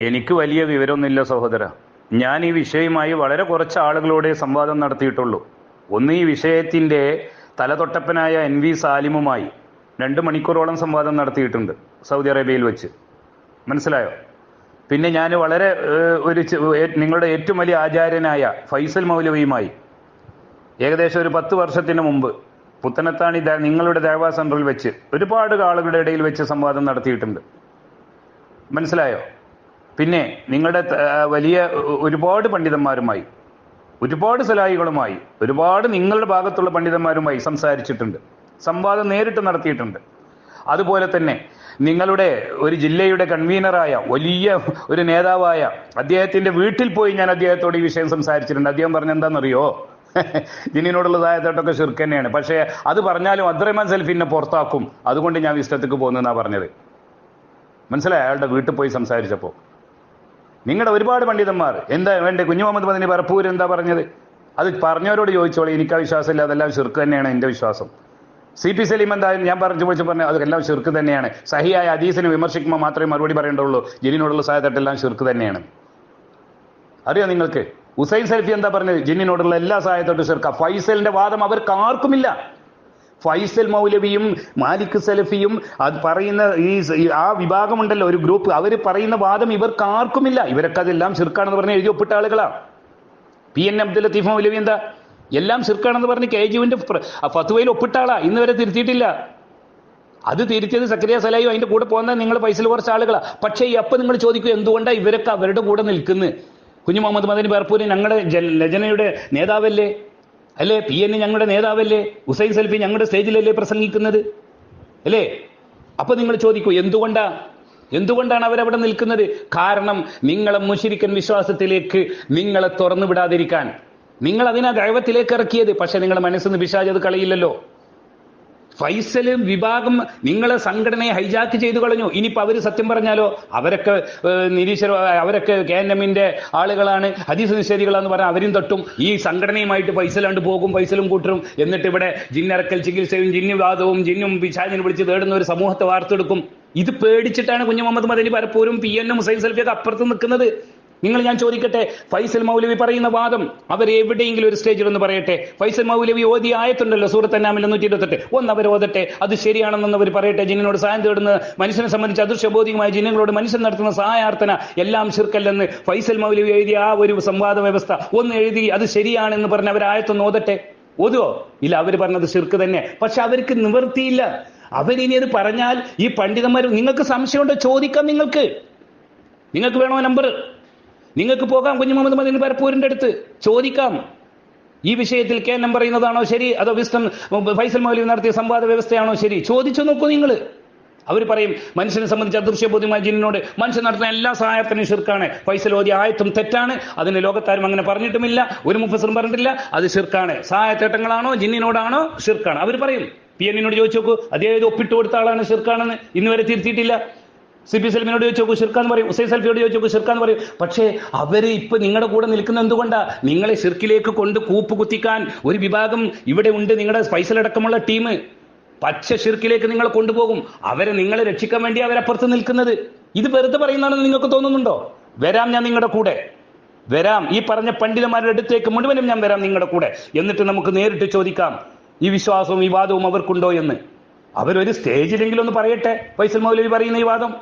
എനിക്ക് വലിയ വിവരമൊന്നുമില്ല സഹോദര. ഞാൻ ഈ വിഷയവുമായി വളരെ കുറച്ച് ആളുകളോടെ സംവാദം നടത്തിയിട്ടുള്ളൂ. ഒന്ന്, ഈ വിഷയത്തിൻ്റെ തലതൊട്ടപ്പനായ NV സാലിമുമായി 2 മണിക്കൂറോളം സംവാദം നടത്തിയിട്ടുണ്ട് സൗദി അറേബ്യയിൽ വെച്ച്. മനസ്സിലായോ? പിന്നെ ഞാൻ വളരെ നിങ്ങളുടെ ഏറ്റവും വലിയ ആചാര്യനായ ഫൈസൽ മൗലവിയുമായി ഏകദേശം ഒരു 10 വർഷത്തിന് മുമ്പ് പുത്തനത്താണി നിങ്ങളുടെ ദേവാ സെൻറ്ററിൽ വെച്ച് ഒരുപാട് ആളുകളുടെ ഇടയിൽ വെച്ച് സംവാദം നടത്തിയിട്ടുണ്ട്. മനസ്സിലായോ? പിന്നെ നിങ്ങളുടെ വലിയ ഒരുപാട് പണ്ഡിതന്മാരുമായി, ഒരുപാട് സലാഹികളുമായി, ഒരുപാട് നിങ്ങളുടെ ഭാഗത്തുള്ള പണ്ഡിതന്മാരുമായി സംസാരിച്ചിട്ടുണ്ട്, സംവാദം നേരിട്ട് നടത്തിയിട്ടുണ്ട്. അതുപോലെ തന്നെ നിങ്ങളുടെ ഒരു ജില്ലയുടെ കൺവീനറായ വലിയ ഒരു നേതാവായ അദ്ദേഹത്തിൻ്റെ വീട്ടിൽ പോയി ഞാൻ അദ്ദേഹത്തോട് ഈ വിഷയം സംസാരിച്ചിട്ടുണ്ട്. അദ്ദേഹം പറഞ്ഞെന്താണെന്നറിയോ? ജിന്നിനോടുള്ള ദായത്തോട്ടൊക്കെ ശിർക്ക് തന്നെയാണ്, പക്ഷേ അത് പറഞ്ഞാലും അബ്ദുറഹ്മാൻ സൽഫിനെ പുറത്താക്കും, അതുകൊണ്ട് ഞാൻ ഇഷ്ടത്തേക്ക് പോകുന്നതെന്നാണ് പറഞ്ഞത്. മനസ്സിലായി? അയാളുടെ വീട്ടിൽ പോയി സംസാരിച്ചപ്പോൾ നിങ്ങളുടെ ഒരുപാട് പണ്ഡിതന്മാർ എന്താ വേണ്ടേ? കുഞ്ഞു മുഹമ്മദ് മദനി പറപ്പൂർ എന്താ പറഞ്ഞത്? അത് പറഞ്ഞവരോട് ചോദിച്ചോളൂ. എനിക്ക് ആ വിശ്വാസമില്ല, അതെല്ലാം ശിർക്ക് തന്നെയാണ് എൻ്റെ വിശ്വാസം. CP സലീം എന്തായാലും ഞാൻ പറഞ്ഞു അതെല്ലാം ശിർക്ക് തന്നെയാണ്. സഹിയായ ഹദീസിനെ വിമർശിക്കുമ്പോൾ മാത്രമേ മറുപടി പറയേണ്ടുള്ളൂ. ജിന്നിനോടുള്ള സഹായത്തെല്ലാം ശിർക്ക് തന്നെയാണ്. അറിയോ നിങ്ങൾക്ക്? ഹുസൈൻ സൽഫി എന്താ പറഞ്ഞത്? ജിന്നിനോടുള്ള എല്ലാ സഹായത്തോട്ടും ശിർക്ക. ഫൈസലിന്റെ വാദം അവർക്ക് ആർക്കുമില്ല. ഫൈസൽ മൗലവിയും മാലിക് സലഫിയും അത് പറയുന്ന ആ വിഭാഗമുണ്ടല്ലോ, ഒരു ഗ്രൂപ്പ്, അവർ പറയുന്ന വാദം ഇവർക്ക് ആർക്കുമില്ല. ഇവരൊക്കെ അതെല്ലാം ശിർക്കാണെന്ന് പറഞ്ഞ് എഴുതി ഒപ്പിട്ട ആളുകളാണ്. PN അബ്ദുൽ ലത്തീഫ് മൗലവി എന്താ എല്ലാം ശിർക്കാണെന്ന് പറഞ്ഞ് KJUവിന്റെ ഫത്വയിൽ ഒപ്പിട്ട ആളാ, ഇന്ന് വരെ തിരുത്തിയിട്ടില്ല. അത് തിരുത്തിയത് സക്കരിയ സലായും അതിന്റെ കൂടെ പോകുന്ന നിങ്ങൾ പൈസയിൽ കുറച്ച് ആളുകളാ. പക്ഷേ അപ്പൊ നിങ്ങൾ ചോദിക്കും എന്തുകൊണ്ടാണ് ഇവരൊക്കെ അവരുടെ കൂടെ നിൽക്കുന്നത്? കുഞ്ഞു മുഹമ്മദ് മദനി ബർപ്പൂരി ഞങ്ങളുടെ ലജനയുടെ നേതാവല്ലേ? അല്ലേ? PN ഞങ്ങളുടെ നേതാവല്ലേ? ഹുസൈൻ സൽഫി ഞങ്ങളുടെ സ്റ്റേജിലല്ലേ പ്രസംഗിക്കുന്നത്? അല്ലേ? അപ്പൊ നിങ്ങൾ ചോദിക്കൂ എന്തുകൊണ്ടാണ് അവരവിടെ നിൽക്കുന്നത്? കാരണം നിങ്ങളെ മുശ്രിക്കൻ വിശ്വാസത്തിലേക്ക് നിങ്ങളെ തുറന്നു വിടാതിരിക്കാൻ. നിങ്ങൾ അതിനാ ദഅവത്തിലേക്ക് ഇറക്കിയത്. പക്ഷെ നിങ്ങളുടെ മനസ്സിൽ നിന്ന് പിശാച് അത് കളയില്ലല്ലോ. ഫൈസല് വിഭാഗം നിങ്ങളെ സംഘടനയെ ഹൈജാക്ക് ചെയ്തു കളഞ്ഞു. ഇനിയിപ്പോൾ അവര് സത്യം പറഞ്ഞാലോ? അവരൊക്കെ അവരൊക്കെ KNMന്റെ ആളുകളാണ്, ഹദീസ് നിഷേധികളാന്ന് പറഞ്ഞാൽ അവരും തട്ടും. ഈ സംഘടനയുമായിട്ട് ഫൈസലാണ്ട് പോകും, ഫൈസലും കൂട്ടരും. എന്നിട്ട് ഇവിടെ ജിന്നിറക്കൽ ചികിത്സയും ജിന്നുവാദവും ജിന്നും പിശാചിനെ വിളിച്ച് തേടുന്ന ഒരു സമൂഹത്തെ വാർത്തെടുക്കും. ഇത് പേടിച്ചിട്ടാണ് കുഞ്ഞു മുഹമ്മദ് മദനി പലപ്പോഴും PN ഹുസൈൻ സൽഫിയൊക്കെ അപ്പുറത്ത് നിൽക്കുന്നത്. ഞാൻ ചോദിക്കട്ടെ, ഫൈസൽ മൗലവി പറയുന്ന വാദം അവരെവിടെയെങ്കിലും ഒരു സ്റ്റേജിൽ ഒന്ന് പറയട്ടെ. ഫൈസൽ മൗലവി ഓതിയ ആയത്തുണ്ടല്ലോ സൂറത്ത് അന്നാമിൽ 128, ഒന്ന് അവർ ഓതട്ടെ. അത് ശരിയാണെന്ന് അവർ പറയട്ടെ. ജിന്നിനോട് സഹായം തേടുന്ന മനുഷ്യനെ സംബന്ധിച്ച് അദൃശ്യബോധികമായ ജിന്നുകളോട് മനുഷ്യൻ നടത്തുന്ന സഹായാർത്ഥന എല്ലാം ശിർക്കല്ലെന്ന് ഫൈസൽ മൗലവി എഴുതിയ ആ ഒരു സംവാദ വ്യവസ്ഥ ഒന്ന് എഴുതി അത് ശരിയാണെന്ന് പറഞ്ഞ് അവർ ആയത്തൊന്ന് ഓതട്ടെ. ഓതുവോ? ഇല്ല, അവർ പറഞ്ഞത് ശിർക്ക് തന്നെ. പക്ഷെ അവർക്ക് നിവൃത്തിയില്ല. അവരിനി അത് പറഞ്ഞാൽ ഈ പണ്ഡിതന്മാർ, നിങ്ങൾക്ക് സംശയമുണ്ടോ? ചോദിക്കാം. നിങ്ങൾക്ക് വേണോ നമ്പർ? നിങ്ങൾക്ക് പോകാം കുഞ്ഞു മുഹമ്മദ് മദനി പരപ്പൂരിന്റെ അടുത്ത് ചോദിക്കാം. ഈ വിഷയത്തിൽ KNM പറയുന്നതാണോ ശരി, അതോ ഫൈസൽ മൗലവി നടത്തിയ സംവാദ വ്യവസ്ഥയാണോ ശരി? ചോദിച്ചു നോക്കൂ നിങ്ങൾ. അവർ പറയും മനുഷ്യനെ സംബന്ധിച്ച് അദൃശ്യബോധ്യമായ ജിന്നിനോട് മനുഷ്യൻ നടത്തുന്ന എല്ലാ സഹായത്തിനും ശിർക്കാണ്. ഫൈസൽ ഓതിയ ആയത്തും തെറ്റാണ്. അതിന് ലോകത്താരും അങ്ങനെ പറഞ്ഞിട്ടുമില്ല, ഒരു മുഫസ്സിറും പറഞ്ഞിട്ടില്ല. അത് ശിർക്കാണ്. സഹായത്തേട്ടങ്ങളാണോ ജിന്നിനോടാണോ ശിർക്കാണ്? അവർ പറയും. PNനോട് ചോദിച്ചു നോക്കൂ, അദ്ദേഹം ഒപ്പിട്ട് കൊടുത്ത ആളാണ് ശിർക്കാണെന്ന്, ഇന്ന് വരെ തിരുത്തിയിട്ടില്ല. CP സലീമിനോട് ചോദിച്ചു നോക്കൂ, ശിർക്കാന്ന് പറയും. ഹുസൈൻ സൽഫിയോട് ചോദിച്ചു നോക്കൂ, ശിർക്കാന്ന് പറയും. പക്ഷേ അവര് ഇപ്പൊ നിങ്ങളുടെ കൂടെ നിൽക്കുന്ന എന്തുകൊണ്ടാ? നിങ്ങളെ ശിർക്കിലേക്ക് കൊണ്ട് കൂപ്പ് കുത്തിക്കാൻ ഒരു വിഭാഗം ഇവിടെ ഉണ്ട്. നിങ്ങളുടെ ഫൈസലടക്കമുള്ള ടീം പച്ച ശിർക്കിലേക്ക് നിങ്ങളെ കൊണ്ടുപോകും. നിങ്ങളെ രക്ഷിക്കാൻ വേണ്ടി അവരപ്പുറത്ത് നിൽക്കുന്നത്. ഇത് വെറുതെ പറയുന്നതാണെന്ന് നിങ്ങൾക്ക് തോന്നുന്നുണ്ടോ? വരാം, ഞാൻ നിങ്ങളുടെ കൂടെ വരാം. ഈ പറഞ്ഞ പണ്ഡിതന്മാരുടെ അടുത്തേക്ക് മുഴുവനും ഞാൻ വരാം നിങ്ങളുടെ കൂടെ. എന്നിട്ട് നമുക്ക് നേരിട്ട് ചോദിക്കാം ഈ വിശ്വാസവും ഈ വാദവും അവർക്കുണ്ടോ എന്ന്. അവരൊരു സ്റ്റേജിലെങ്കിലും ഒന്ന് പറയട്ടെ ഫൈസൽ മൗലവി പറയുന്ന ഈ വാദം.